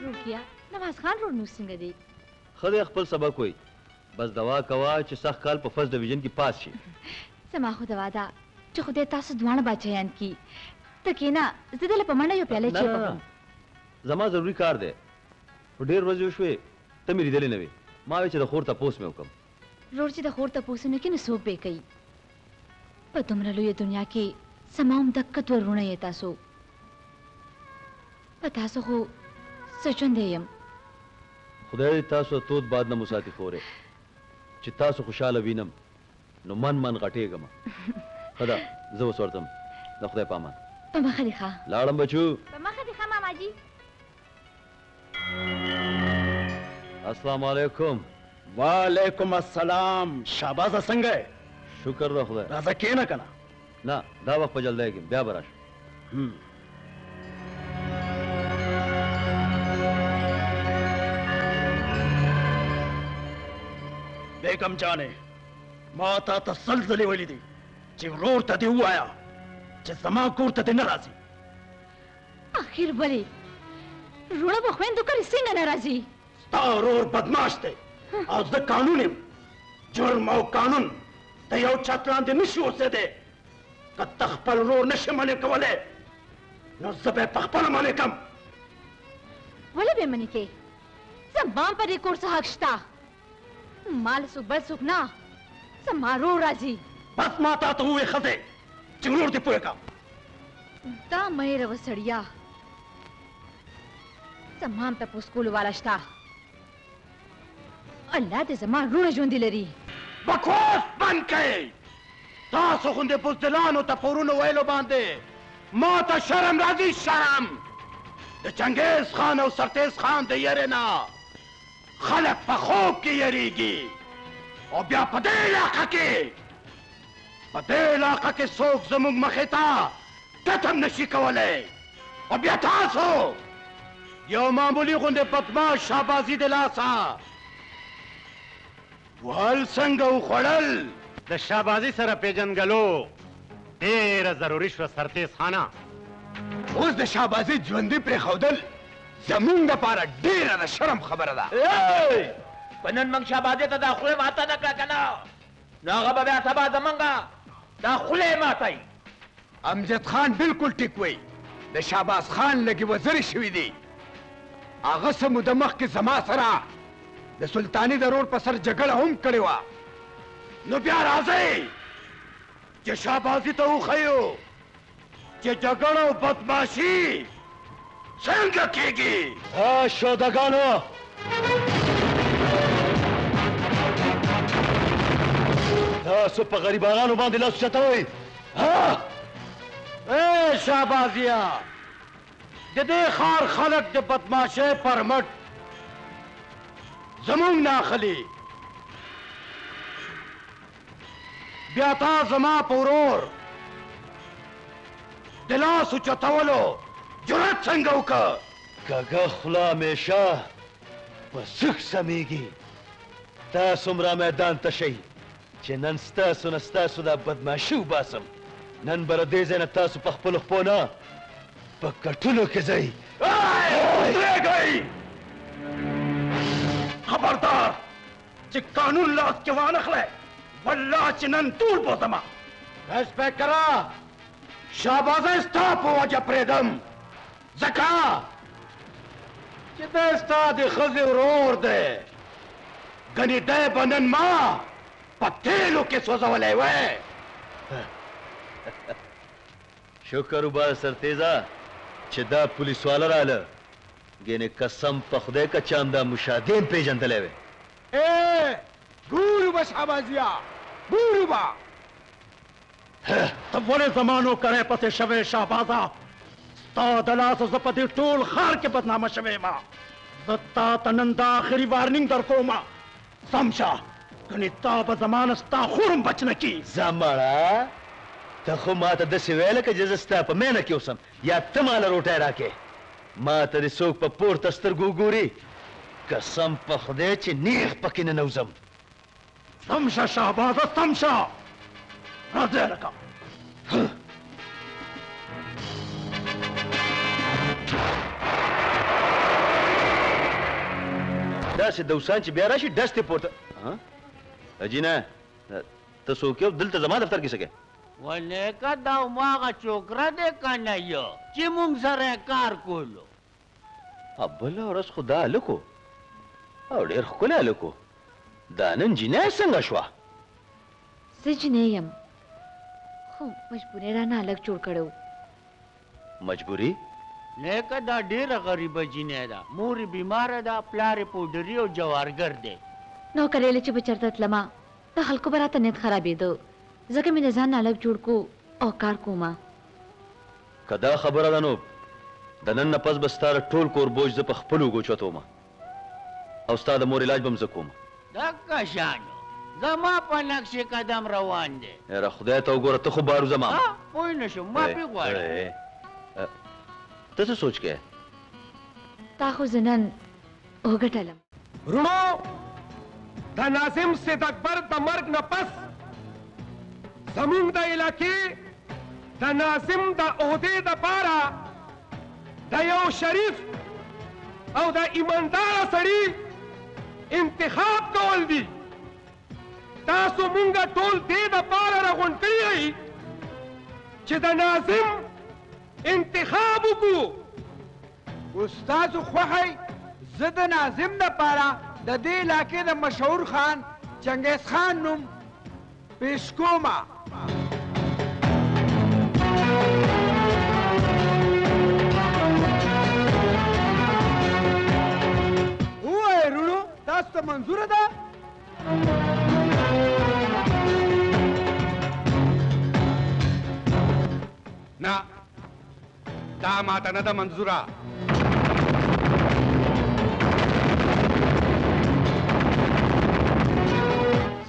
روکیا نواز خان روډ نو څنګه دی؟ خدای خپل سبق وای بس دوا کوا چې سخت کال په فرست ډیویژن کې پاس شي. زما خو دوا ده چې خدای تاسو دوانه بچیان کی ته کینا زه دل په منډه یو پیاله چوم. زما ضروری کار دی. ډېر ورځې شوې ته مې لیدلې نه وې. ما وی چې د خور تپوس مې وکم. روډ چې د خور تپوس نه کې نو څوک به کوي. په دومره لویه دنیا کې سماوم دقت ورونه یې تاسو. په تاسو خو سچوندې یم. خدای تاسو تود باد نه مساتی خورې چې تاسو خوشاله وینم نو من غټېږم. خدا زه اوس ورځم. د خدای پامان. په مخه دې ښه. لاړم بچو. په مخه دې ښه ماما جي. السلام علیکم. وعلیکم السلام. شاباز څنګه یې؟ شکر ده خدای. راځه کېنه کنه. نه دا وخت په جلدی کې بیا به راشم. بیگم جانې ما تا ته سلزلې ویلي دي چې ورور ته دې ووایه چې زما کور ته دې نه راځي. اخر ولې روڼه به خویندو کرې څنګه نه راځي؟ ستا ورور بدماش دی او زه قانون یم. جرم او قانون د یو چت لاندې نشي اوسېدی. که ته خپل ورور نشې منې کولی نو زه به یې پخپله منې کړم. ولې به منې کې؟ زما په دې کور څه حق شته؟ مال څوک بل څوک نه زما ورور راځي. بس ما تا ته ووایې ښځې چې ورور دې پوه کړه. دا مهیره وه سړیه زما هم تپوس کولو والا شته. الله دې زما وروڼه ژوندي لري. بکواس بند کړئ. تاسو غوندې بزدلانو ته په ورونو ویلو باندې ما ته شرم راځي. شرم د چنګیز خان او سرتیز خان د یېرې نه خلک په خوب کې یریږي او بیا په دې علاقه کې څوک زموږ مخې ته ټټم نشي کولی. او بیا تاسو یو معمولي غوندې بدماش شابازي د لاسه وهل څنګه وخوړل. د شابازي سره پیژنګلو ډېره ضروري شوه سرتیز خانه. اوس د شابازي ژوندي پرېښودل زمونږ دپاره ډېره د شرم خبره ده. په نن موږ شابازي ته دا خولې ماته نه کړه که نه نو هغه به بیا سبا زمونږه دا خولې ماتوي. امجد خان بالکل ټیک وایي. د شاباز خان لږې وزرې شوي دي. هغه څه موده مخکې زما سره د سلطاني د رور په سر جګړه هم کړې وه. نو بیا راځئ چې شابازي ته وښیو چې جګړه او بدماشي څنګه کېږي. شودګانو تاسو په غریبانو باندې لاس اوچتوئ. ای شابازیه د دې ښار خلک د بدماشۍ پر مټ زمونږ نه اخلي. بیا تا زما په ورور د لاس اوچتولو جرأت څنګه وکړه؟ کږه خوله همیشه په سوک سمیږي. تاسو هم را میدان ته شئ چې نن ستاسو نه ستاسو دا بدماشي وباسم. نن به له دې ځای نه تاسو په خپلو خپو نه په کټونو کې ځئ. ودرېږئ. خبردار چې قانون لاس کې وانخلی والله چې نن ټول بوځمه. انسپکټره شابازی ستا په وجه پرېږدم ځکه چې دی ستا د ښځې ورور دی. ګنې دی به نن ما په تیلو کې سوځولی وی. شکر وباسه سرتیزه چې دا پولیس والا راله. ګینې قسم په خدای که چا هم دا مشاهدې پېژندلی وی. ګورو به شابازیه ګورو به. ته ولې زما نوکری پسې شوې شابازه؟ ستا د لاسه زه په دې ټول ښار کې بدنامه شوې یم. زه تا ته نن دا آخري وارنینګ در کومه. سم شه ګنې تا به زما نه ستا خور هم بچ نه کي. زمړه ته خو ما ته داسې ویله که چې زه ستا په مینه کې اوسم یا ته ماله روټۍ راکې. ما ته دې څوک په پورته سترګو وګوري قسم په خدای چې نیغ پکې ننوځم. سم شه شهبازه سم شه. راځئ هلکه. داسې دوسان چې بیا راشي ډس ته پورته اجینا ته څوک یو دلته زما دفتر کې څه کوې ولکه دا هماغه چوکره دی که نه یو چې مونږ سره یې کار کولو بله ورځ خو دا هلک و او ډېر ښکلی هلک و دا نن جینۍ څنګه شوه زه جینۍ یم خو مجبورۍ رانه هلک جوړ کړی و مجبوري لکه دا ډېره غریبه جینۍ ده مور یې بیماره ده پلار یې پوډري او جوارګر دی نوکریالی چې به چېرته تلمه د خلکو به راته نیت خرابېده ځکه مې د ځان نه هلک جوړ کو او کار کومه که دا خبره ده نو د نن نه پس به ستا د ټول کور بوج زه په خپلو اوږو چوتومه او ستا د مور علاج به م زه کوم دکه شانو زما په نقش قدم روان دی یاره خدای ته وګوره ته خو بارو زما پوه نه شم معافي غواړم ته څه سوچ کې تا خو زه نن وګټلم رونو د ناظم سید اکبر د مرګ نه پس زمونږ د علاقې د ناظم د عهدې دپاره د یو شریف او د ایمانداره سړي انتخاب کول دي تاسو مونږ ټول دې دپاره راغونډ کړي یئ چې د ناظم انتخاب وکړو استاد خوښی زه د ناظم دپاره د دې علاقې د مشهور خان چنګیز خان نوم پیش کومه ووایه رونو تاسو ته منظوره ده نه دا ماته نه ده منظوره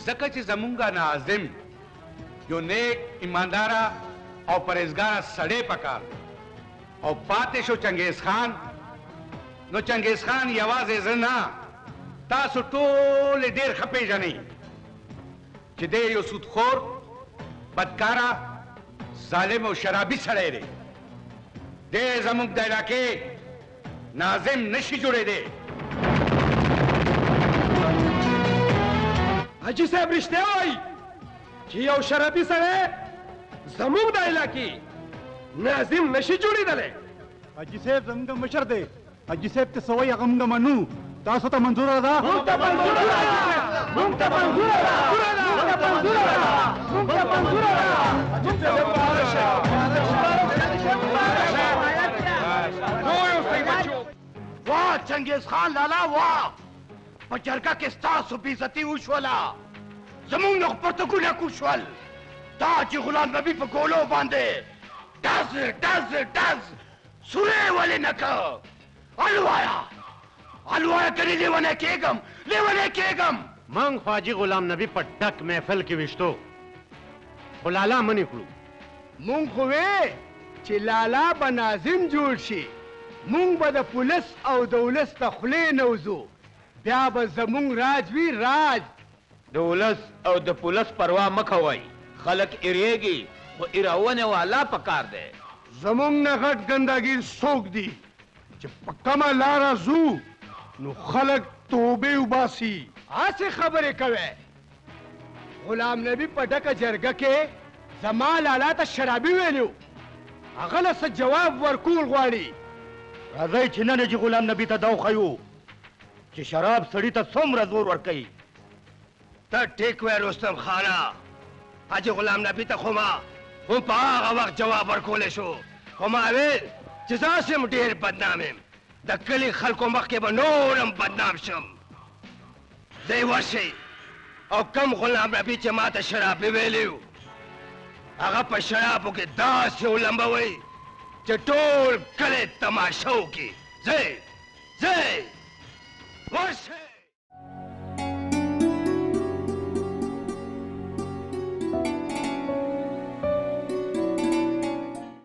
ځکه چې زمونږ ناظم یو نیک ایمانداره او پرهیزګاره سړی پکار او پاتې شو چنګیز خان نو چنګیز خان یوازې زه نه تاسو ټول ډېر ښه پېژنئ چې دی یو سودخور بدکاره ظالم او شرابي سړی دی دی زموږ د علاقې ناظم نشي جوړېدی حاجي صاحب رښتیا وایي چې یو شرابي سړی زموږ د علاقې ناظم نشي جوړېدلی حاجي صاحب زموږ د مشر دی حاجي صاحب ته څه وایي هغه موږ منو تاسو ته منظوره ده موږ ته منظوره ده موږ ته منظوره वाह Genghis Khan लाला वाह په جرګه کې ستاسو بېعزتي وشوله زموږ نه پرتګونه کوشول دا چې غلام نبي په ګولو باندې ډز ډز ډز سورې ولې نه که الوایا کنې لیونی کېږم من خواجی غلام نبی په ډک محفل کې وشتو خو لالا منې کړو مونږ خو وې چې لالا به ناظم جوړ شي مونږ به د پولیس او د ولس د خولې نه وځو بیا به زمونږ راج وي راج د ولس او د پولیس پروا مه کوئ خلک اریږي خو ایراونه والا پکار دی زمونږ نه غټ ګندګیر څوک دي چې په کومه لاره ځو نو خلک توبې وباسي هسې خبرې کوې غلام نبي په ډکه جرګه کې زما لالا ته شرابي ویلو هغه له څه جواب ورکول غواړي راځئ چې نن چې غلام نبي ته دا وښیو چې شراب سړي ته څومره زور ورکوي ته ټیک وې رستم خانه حاجي غلام نبي ته خو ما هم په هغه وخت جواب ورکولی شو خو ما ویل چې زه هسې هم ډېر بدنام یم د کلي خلکو مخکې به نور هم بدنام شم دی ورشئ او کم غلام نبي چې ما ته شرابي ویلي و هغه په شرابو کې داسې ولمبوئ چې ټول کلی تماشه وکړي ځئ